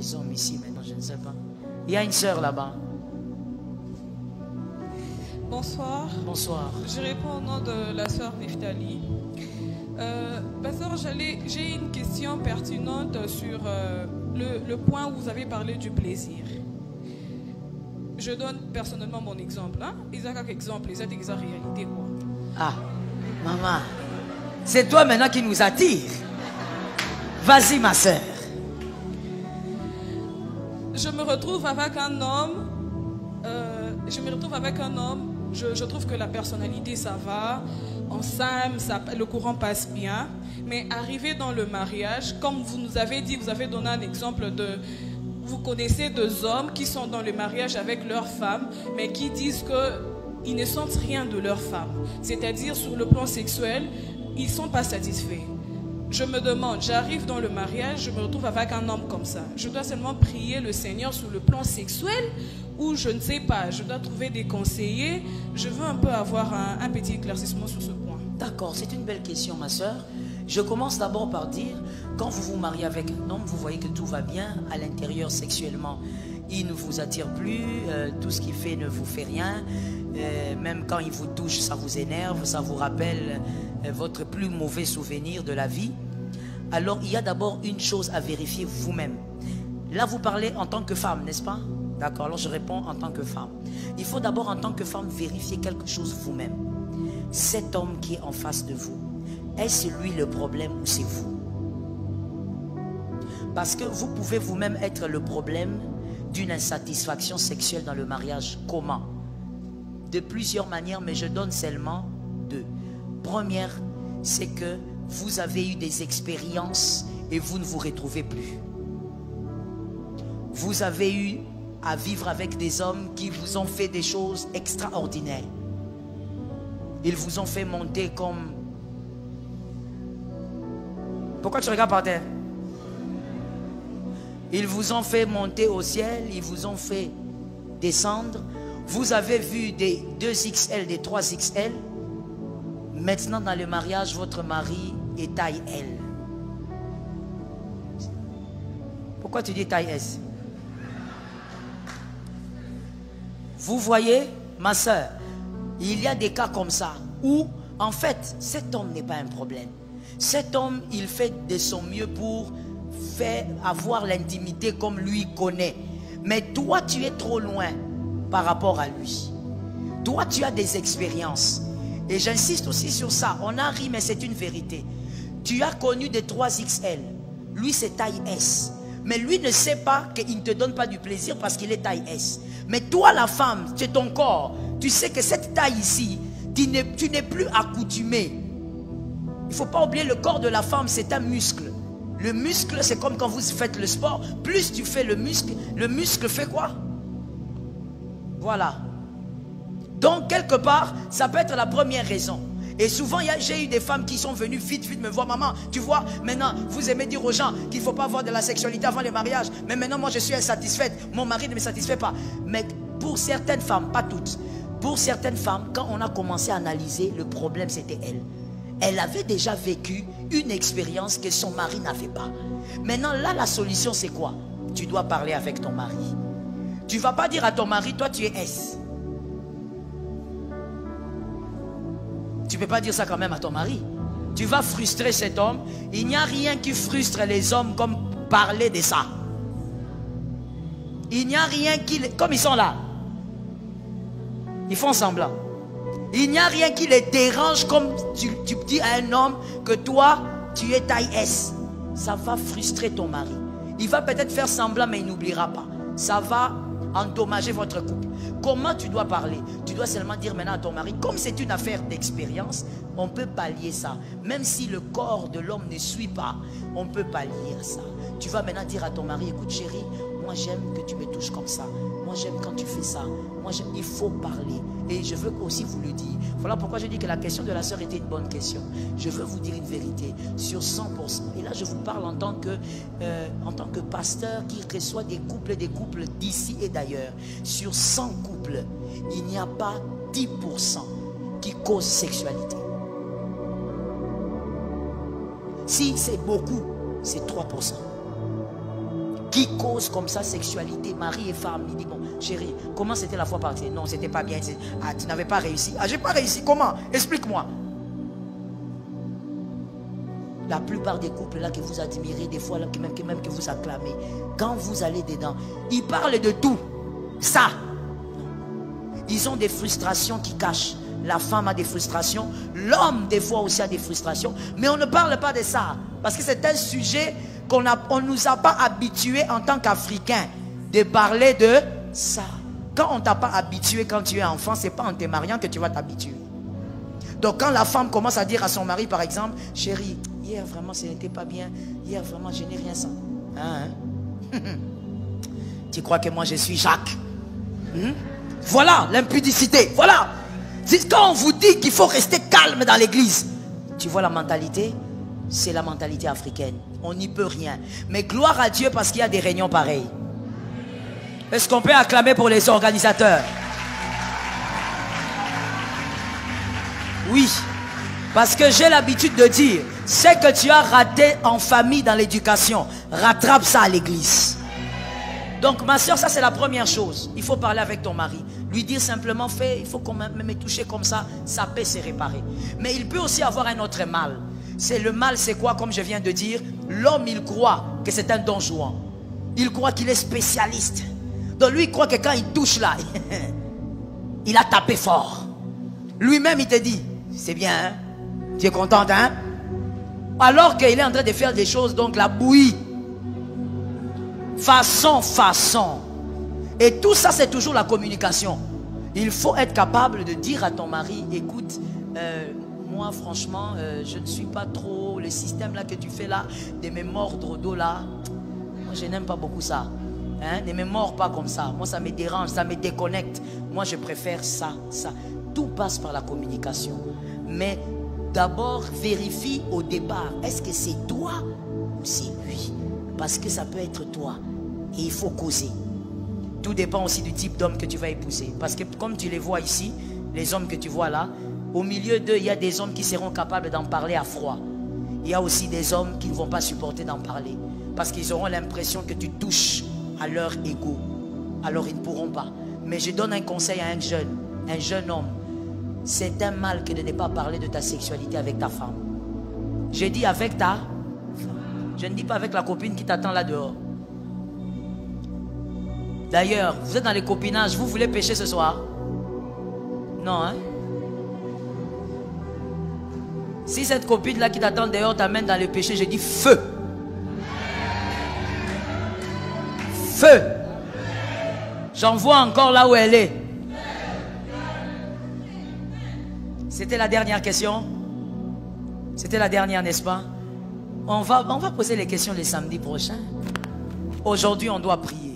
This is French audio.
des hommes ici maintenant, je ne sais pas. Il y a une sœur là-bas. Bonsoir. Bonsoir. Je réponds au nom de la sœur Neftali. Pasteur, j'ai une question pertinente sur le point où vous avez parlé du plaisir. Je donne personnellement mon exemple. Hein? Isaac exemple, Isaac réalité quoi. Ah, maman, c'est toi maintenant qui nous attire. Vas-y ma sœur. Je me retrouve avec un homme. Je trouve que la personnalité ça va, on s'aime, le courant passe bien. Mais arrivé dans le mariage, comme vous nous avez dit, vous avez donné un exemple de... Vous connaissez deux hommes qui sont dans le mariage avec leur femme, mais qui disent qu'ils ne sentent rien de leur femme. C'est-à-dire sur le plan sexuel, ils ne sont pas satisfaits. Je me demande, j'arrive dans le mariage, je me retrouve avec un homme comme ça. Je dois seulement prier le Seigneur sur le plan sexuel ou je ne sais pas, je dois trouver des conseillers. Je veux un peu avoir un petit éclaircissement sur ce point. D'accord, c'est une belle question ma soeur. Je commence d'abord par dire, quand vous vous mariez avec un homme, vous voyez que tout va bien à l'intérieur sexuellement. Il ne vous attire plus, tout ce qu'il fait ne vous fait rien. Même quand il vous touche, ça vous énerve, ça vous rappelle votre plus mauvais souvenir de la vie. Alors il y a d'abord une chose à vérifier vous-même. Là vous parlez en tant que femme, n'est-ce pas? D'accord, alors je réponds en tant que femme. Il faut d'abord en tant que femme vérifier quelque chose vous-même. Cet homme qui est en face de vous, est-ce lui le problème ou c'est vous? Parce que vous pouvez vous-même être le problème d'une insatisfaction sexuelle dans le mariage. Comment? De plusieurs manières, mais je donne seulement deux. Première, c'est que vous avez eu des expériences et vous ne vous retrouvez plus. Vous avez eu à vivre avec des hommes qui vous ont fait des choses extraordinaires. Ils vous ont fait monter comme... Pourquoi tu regardes par terre? Ils vous ont fait monter au ciel, ils vous ont fait descendre. Vous avez vu des 2XL, des 3XL. Maintenant dans le mariage, votre mari est taille L. Pourquoi tu dis taille S? Vous voyez, ma soeur, il y a des cas comme ça où, en fait, cet homme n'est pas un problème. Cet homme, il fait de son mieux pour avoir l'intimité comme lui connaît. Mais toi, tu es trop loin par rapport à lui. Toi, tu as des expériences. Et j'insiste aussi sur ça. On a ri, mais c'est une vérité. Tu as connu des 3XL. Lui, c'est taille S. Mais lui ne sait pas qu'il ne te donne pas du plaisir parce qu'il est taille S. Mais toi, la femme, c'est ton corps. Tu sais que cette taille ici, tu n'es plus accoutumé. Il ne faut pas oublier, le corps de la femme, c'est un muscle. Le muscle, c'est comme quand vous faites le sport. Plus tu fais le muscle fait quoi? Voilà. Donc, quelque part, ça peut être la première raison. Et souvent, j'ai eu des femmes qui sont venues vite me voir. Maman, tu vois, maintenant, vous aimez dire aux gens qu'il ne faut pas avoir de la sexualité avant le mariage. Mais maintenant, moi, je suis insatisfaite. Mon mari ne me satisfait pas. Mais pour certaines femmes, pas toutes, pour certaines femmes, quand on a commencé à analyser, le problème, c'était elle. Elle avait déjà vécu une expérience que son mari n'avait pas. Maintenant, là, la solution, c'est quoi? Tu dois parler avec ton mari. Tu ne vas pas dire à ton mari, toi, tu es S. Tu ne peux pas dire ça quand même à ton mari. Tu vas frustrer cet homme. Il n'y a rien qui frustre les hommes comme parler de ça. Il n'y a rien qui... Comme ils sont là. Ils font semblant. Il n'y a rien qui les dérange comme tu dis à un homme que toi, tu es taille S. Ça va frustrer ton mari. Il va peut-être faire semblant, mais il n'oubliera pas. Ça va endommager votre couple. Comment tu dois parler? Tu dois seulement dire maintenant à ton mari, comme c'est une affaire d'expérience, on peut pallier ça. Même si le corps de l'homme ne suit pas, on peut pallier ça. Tu vas maintenant dire à ton mari, écoute chérie, moi j'aime que tu me touches comme ça. Moi j'aime quand tu fais ça. Moi j'aime, il faut parler. Et je veux aussi vous le dire. Voilà pourquoi je dis que la question de la sœur était une bonne question. Je veux vous dire une vérité sur 100%. Et là je vous parle en tant que pasteur qui reçoit des couples d'ici et d'ailleurs. Sur 100 couples, il n'y a pas 10% qui causent sexualité. Si c'est beaucoup, c'est 3%. qui cause comme ça sexualité, mari et femme. Il dit, bon, chérie, comment c'était la fois passée? Non, c'était pas bien. Ah, tu n'avais pas réussi. Ah, j'ai pas réussi. Comment? Explique-moi. La plupart des couples là que vous admirez, des fois là, même que vous acclamez, quand vous allez dedans, ils parlent de tout. Ça. Ils ont des frustrations qui cachent. La femme a des frustrations. L'homme, des fois aussi, a des frustrations. Mais on ne parle pas de ça. Parce que c'est un sujet qu'on ne nous a pas habitués en tant qu'Africains de parler de ça. Quand on ne t'a pas habitué quand tu es enfant, ce n'est pas en te mariant que tu vas t'habituer. Donc quand la femme commence à dire à son mari, par exemple, chérie, hier vraiment ce n'était pas bien. Hier vraiment je n'ai rien senti. Hein? Tu crois que moi je suis Jacques? Voilà l'impudicité. Voilà. Quand on vous dit qu'il faut rester calme dans l'église, tu vois la mentalité, c'est la mentalité africaine. On n'y peut rien. Mais gloire à Dieu parce qu'il y a des réunions pareilles. Est-ce qu'on peut acclamer pour les organisateurs? Oui. Parce que j'ai l'habitude de dire, c'est que tu as raté en famille dans l'éducation, rattrape ça à l'église. Donc ma soeur, ça c'est la première chose. Il faut parler avec ton mari. Lui dire simplement, il faut qu'on me touche comme ça peut se réparer. Mais il peut aussi avoir un autre mal. C'est le mal, c'est quoi? Comme je viens de dire, l'homme il croit que c'est un don Juan. Il croit qu'il est spécialiste. Donc lui il croit que quand il touche là, il a tapé fort. Lui-même il te dit, c'est bien, hein? Tu es contente, hein? Alors qu'il est en train de faire des choses, donc la bouillie. Façon. Et tout ça, c'est toujours la communication. Il faut être capable de dire à ton mari, écoute, moi franchement, je ne suis pas trop, le système là que tu fais là, de me mordre au dos là, moi je n'aime pas beaucoup ça. Hein? Ne me mords pas comme ça. Moi ça me dérange, ça me déconnecte. Moi je préfère ça. Tout passe par la communication. Mais d'abord, vérifie au départ, est-ce que c'est toi ou c'est lui? Parce que ça peut être toi. Et il faut causer. Tout dépend aussi du type d'homme que tu vas épouser. Parce que comme tu les vois ici, les hommes que tu vois là, au milieu d'eux, il y a des hommes qui seront capables d'en parler à froid. Il y a aussi des hommes qui ne vont pas supporter d'en parler. Parce qu'ils auront l'impression que tu touches à leur ego. Alors ils ne pourront pas. Mais je donne un conseil à un jeune homme. C'est un mal que de ne pas parler de ta sexualité avec ta femme. Je dis avec ta femme. Je ne dis pas avec la copine qui t'attend là dehors. D'ailleurs, vous êtes dans les copinages, vous voulez pécher ce soir? Non, hein? Si cette copine là qui t'attend dehors t'amène dans le péché, je dis feu. Feu. J'en vois encore là où elle est. C'était la dernière question. C'était la dernière, n'est-ce pas? On va poser les questions le samedi prochain. Aujourd'hui, on doit prier.